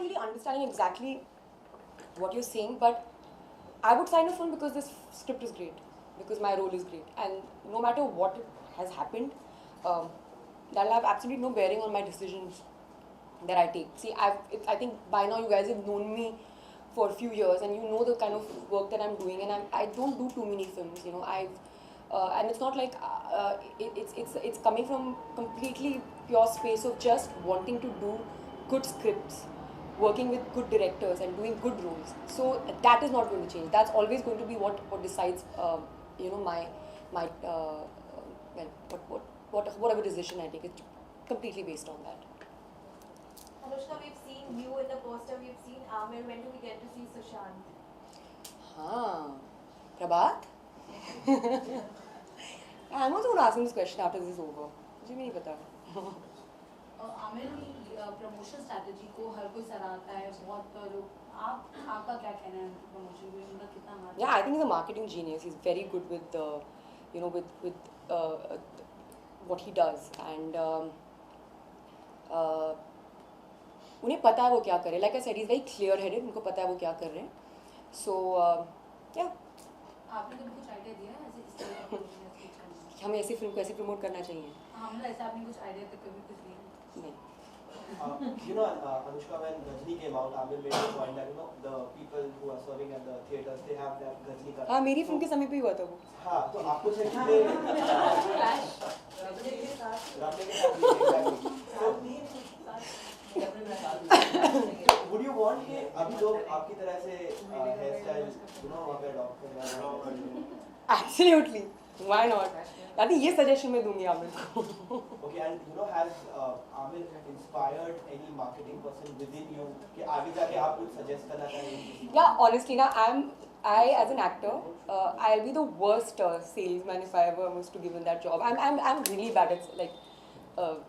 really understanding exactly what you're saying, but I would sign a film because this script is great, because my role is great, and no matter what has happened, um, that'll have absolutely no bearing on my decisions that I take. See, I think by now you guys have known me for a few years, and you know the kind of work that I'm doing, and I don't do too many films. You know, and it's not like it's coming from completely pure space of just wanting to do good scripts, working with good directors, and doing good roles. So that is not going to change. That's always going to be what decides. You know, my well, whatever decision I take, it's completely based on that. Anushka, we've seen you in the poster, we've seen Amir. When do we get to see Sushant? Prabhat? I'm also going to ask him this question after this is over. मुझे भी नहीं पता. आमिर की promotion strategy को हर कोई सराहता है, बहुत लोग. आपका क्या कहना है प्रमोशन में, उनका कितना हाथ? Yeah, I think he's a marketing genius. He's very good with you know, with what he does, and उन्हें पता है वो क्या करे. Like I said, he's very clear-headed. उनको पता है वो क्या कर रहे हैं. So yeah. आपने कभी कुछ आइडिया दिया है ऐसे इस तरह का हमें ऐसी फिल्म को ऐसे प्रमोट करना चाहिए? हमने ऐसा आपने कुछ आइडिया तक कभी कुछ दिया नहीं. You know, Anushka, when Ghajini came out, Amir made a point that, you know, the people who are serving at the theaters, they have that Ghajini ka. हाँ, मेरी फिल्म के समय पे ही हुआ था वो. हाँ, तो आपको चाहिए रामने के साथ exactly. Would you want कि अभी लोग आपकी तरह से hair style, you know, वहाँ पे adopt करें? Absolutely. Why not? I think ये suggestion मैं दूंगी आमिर को. Okay, and you know, has Amir inspired any marketing person within you कि आगे जाके आप कुछ suggest करना चाहेंगे? Yeah, honestly, now I as an actor, I'll be the worst salesman if I ever was to given that job. I'm really bad at like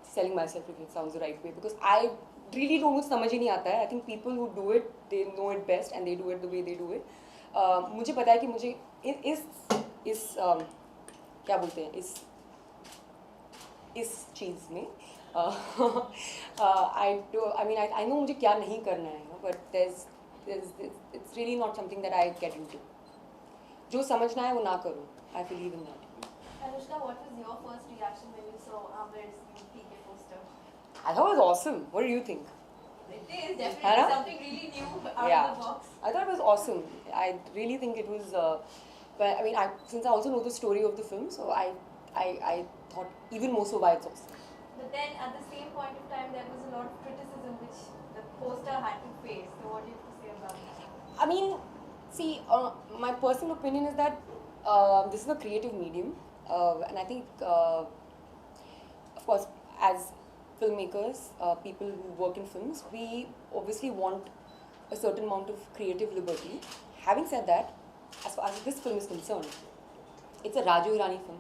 selling myself, if it sounds the right way, because I really don't, मुझे समझ ही नहीं आता है. I think people who do it, they know it best and they do it the way they do it. मुझे पता है कि मुझे इस क्या बोलते हैं इस चीज़ में I know मुझे क्या नहीं करना है, but it's really not something that I get into. जो समझना है वो ना करो. I believe in that. Anushka, what was your first reaction when you saw Amir's PK poster? I thought it was awesome. What do you think? It is definitely something really new out of the box. I thought it was awesome. I really think it was. But I mean, since I also know the story of the film, so I thought even more so why it's awesome. But then at the same point of time, there was a lot of criticism which the poster had to face. So what do you have to say about that? I mean, see, my personal opinion is that this is a creative medium, and I think, of course, as filmmakers, people who work in films, we obviously want a certain amount of creative liberty. Having said that, as far as this film is concerned, it's a Raju Hirani film.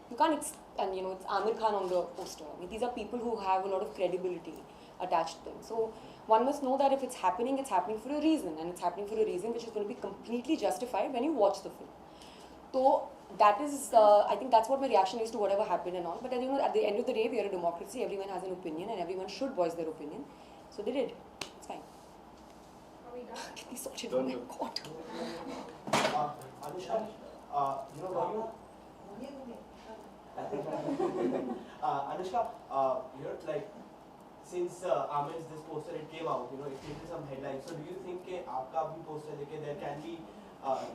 You can't, and you know, it's Amir Khan on the poster. I mean, these are people who have a lot of credibility attached to them. So one must know that if it's happening for a reason, and it's happening for a reason which is going to be completely justified when you watch the film. So that is, I think that's what my reaction is to whatever happened and all. But you know, at the end of the day, we are a democracy. Everyone has an opinion, and everyone should voice their opinion. So they did. It's fine. Are we done? Get these sorted. Oh my God. Anushka, you know, were you? Anushka, you're like, since Amir's this poster it came out, you know, it created some headlines. So do you think that आपका भी poster देखे there can be,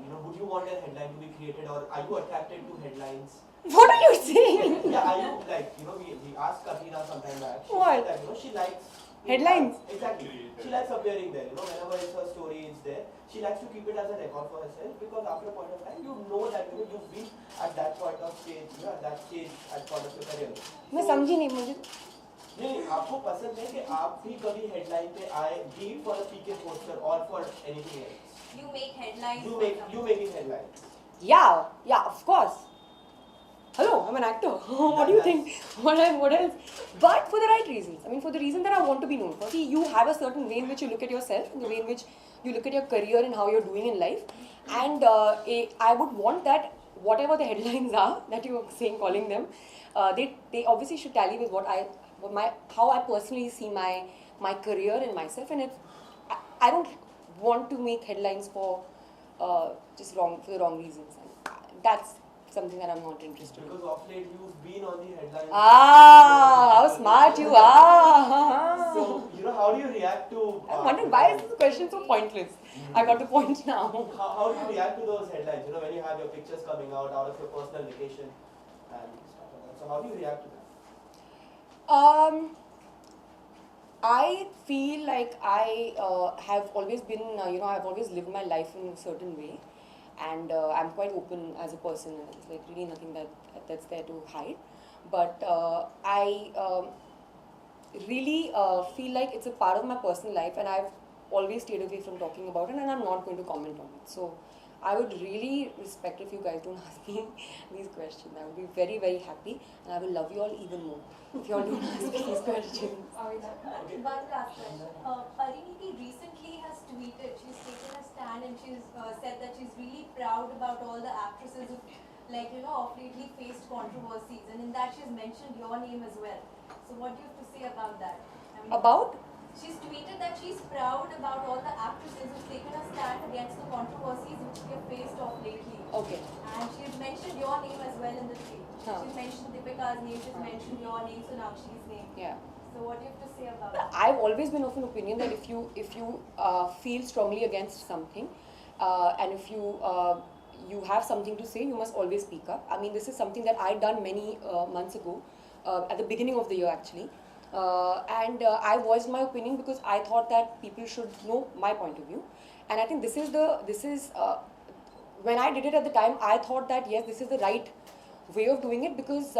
you know, would you want a headline to be created, or are you attracted to headlines? What are you saying? Yeah, are you like, you know, we asked Katrina sometime back. She What? said that, you know, she likes Headlines? Exactly. She likes appearing there. You know, whenever it's her story, it's there. She likes to keep it as a record for herself, because after a point of time, you know that, you know, you've been at that point of stage, you know, at that stage at point of your career. मैं समझी नहीं मुझे. नहीं, आपको पसंद है कि आप भी कभी हेडलाइन पे आए, be it for a PK poster or for anything else. You make headlines. You make it headlines. Yeah, of course. Hello, I'm an actor. What do you think? What else? But for the right reasons. I mean, for the reason that I want to be known for. See, you have a certain way in which you look at yourself, and the way in which you look at your career and how you're doing in life. And I would want that whatever the headlines are that you are saying, calling them, they obviously should tally with how I personally see my my career and myself, and I don't want to make headlines for just wrong for the wrong reasons, and that's something that I'm not interested in. Because of late you've been on the headlines. Ah, how smart you are! So, how do you react to... I'm wondering why is this question so pointless? I got the point now. How do you react to those headlines? When you have your pictures coming out of your personal vacation and stuff like that. So how do you react to that? I feel like I have always been, I've always lived my life in a certain way, and I'm quite open as a person. There's like really nothing that's there to hide. But I really feel like it's a part of my personal life, and I've always stayed away from talking about it, and I'm not going to comment on it. So I would really respect if you guys don't ask me these questions. I would be very, very happy, and I will love you all even more if you all don't ask me these questions. One last question. Pariniti recently has tweeted, she's taken a stand and she's said that she's really proud about all the actresses who, of lately faced controversies, and in that she's mentioned your name as well. So what do you have to say about that? About? She's tweeted that she's proud about all the actresses who've taken a stand against the controversies which we have faced of lately. Okay. And she's mentioned your name as well in the tweet. Huh. She's mentioned Deepika's name, she's mentioned your name, Sonakshi's name. Yeah. So what do you have to say about that? I've always been of an opinion that if you feel strongly against something, and if you have something to say, you must always speak up. I mean, this is something that I done many months ago, at the beginning of the year actually. And I voiced my opinion because I thought that people should know my point of view, and I think this is when I did it at the time, I thought that yes, this is the right way of doing it, because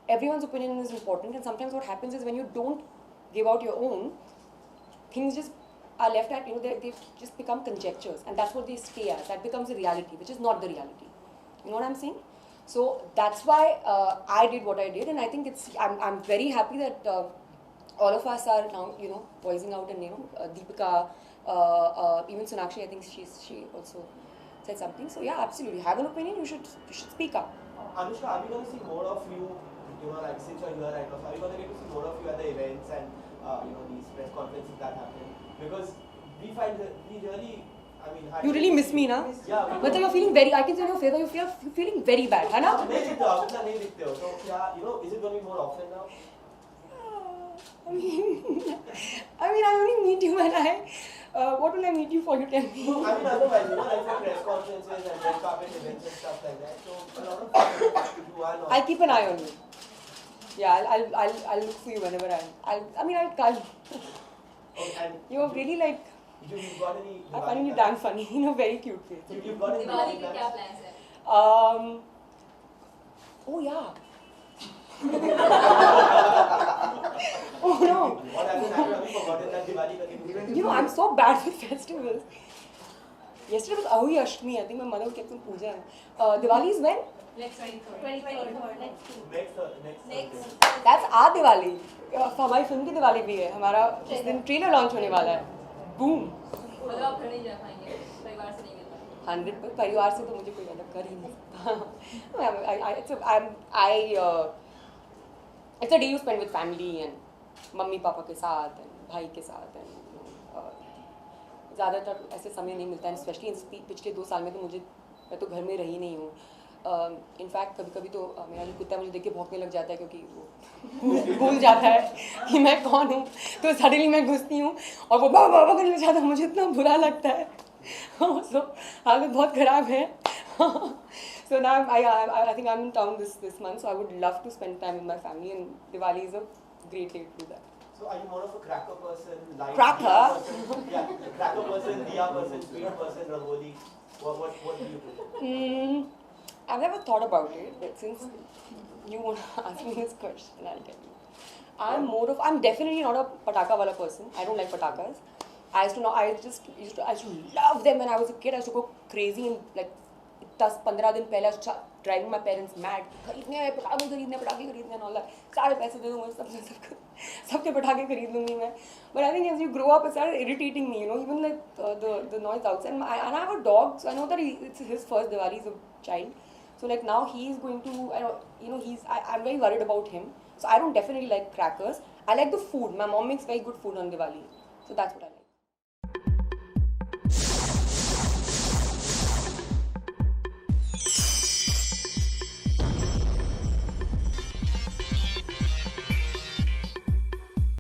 everyone's opinion is important, and sometimes what happens is when you don't give out your own, things just are left at, they just become conjectures, and that's what they stay as. That becomes a reality, which is not the reality. You know what I'm saying? So that's why I did what I did, and I think I'm very happy that all of us are now, voicing out, and Deepika, even Sonakshi, I think she also said something. So yeah, absolutely, have an opinion, you should speak up. Anushka, are we going to see more of you, since you're here right now, so are we going to get to see more of you at the events and, these press conferences that happen? Because we find that we really, You really miss me, na? Yeah. But you're feeling very, I can see on your face that you're feeling very bad, है ना? So, yeah, is it going to be more often now? I only meet you when what will I meet you for, you tell me? Otherwise, like for press conferences and red carpet events and stuff like that. So, a lot of people you are not. I'll keep an eye on you. Yeah, I'll look for you whenever I'll call. Okay, and You're really like, you've got any... I find you damn funny, very cute face. You've got any Diwali plans? के क्या plans हैं? Oh yeah. Oh no. What happened? Have you forgotten that Diwali? I'm so bad with festivals. Yesterday was Ahui Ashtami. I think my mother kept some puja. Diwali is when? Next 23rd. 23rd. Next. That's our Diwali. हमारी film की दिवाली भी है. हमारा उस दिन trailer launch होने वाला है. Boom. मतलब आप घर नहीं जा पाएंगे, परिवार से नहीं मिल पाएंगे. 100%. परिवार से तो मुझे कोई अलग कर ही नहीं सकता. It's a day you spend with family and mummy papa के साथ and भाई के साथ and ज़्यादातर ऐसे समय नहीं मिलता है, स्पेशली पिछले 2 साल में तो मैं तो घर में रही नहीं हूँ. इनफैक्ट कभी कभी तो मेरा जो कुत्ता मुझे देख के भौंकने लग जाता है, क्योंकि वो भूल जाता है कि मैं कौन हूँ. तो सडनली मैं घुसती हूँ और वो बाबा बाबा करने लग जाता है. मुझे इतना बुरा लगता है. So हालत बहुत ख़राब है. So now I think I'm in town this month, so I would love to spend time with my family, and Diwali is a great day to do that. So are you more of a cracker person? Cracker? Person? Yeah, cracker person, diya person, sweet person, rangoli. What do you prefer? I've never thought about it, but since you want to ask me this question, I'll tell you. I'm definitely not a pataka wala person. I don't like patakas. I used to love them when I was a kid. I used to go crazy and like 10-15 दिन पहले driving my parents mad. खरीदने हैं पटाखे खरीदने and all that. सारे पैसे दे दूँ मुझे सबके पटाखे खरीद लूँगी मैं. But I think as you grow up, it started irritating me. Even like the noise outside. And I have a dog, so I know that it's his first Diwali as a child. So like now he's going to, I'm very worried about him. So I don't definitely like crackers. I like the food. My mom makes very good food on Diwali. So that's what I like.